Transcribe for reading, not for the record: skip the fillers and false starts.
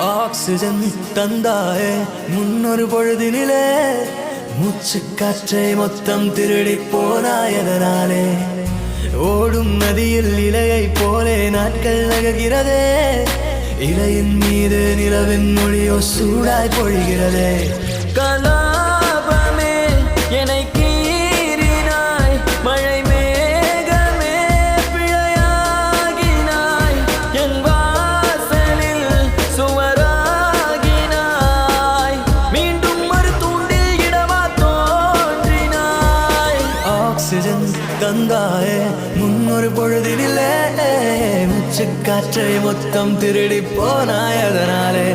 oxygen தந்தாயே முன்னொரு பொழுதினிலே மூச்சு காற்றை மொத்தம் திருடி போனாயதனாலே ஓடும் நதியில் இலையை போலே நாட்கள் நகர்கிறதே இலையின் மீது நிலவின் மொழியோ சூடாய் பொழிகிறதே கலாபமே என்னை கீறினாய் மழை மேகமே பிழையாகினாய் என் வாசலில் சுவராகினாய் மீண்டும் ஒரு தூண்டில் இடமா தோன்றினாய் ஆக்சிஜன் தந்தாயே முன்னொரு பொழுதினிலே மூச்சு காற்றை மொத்தம் திருடி போனாயதனாலே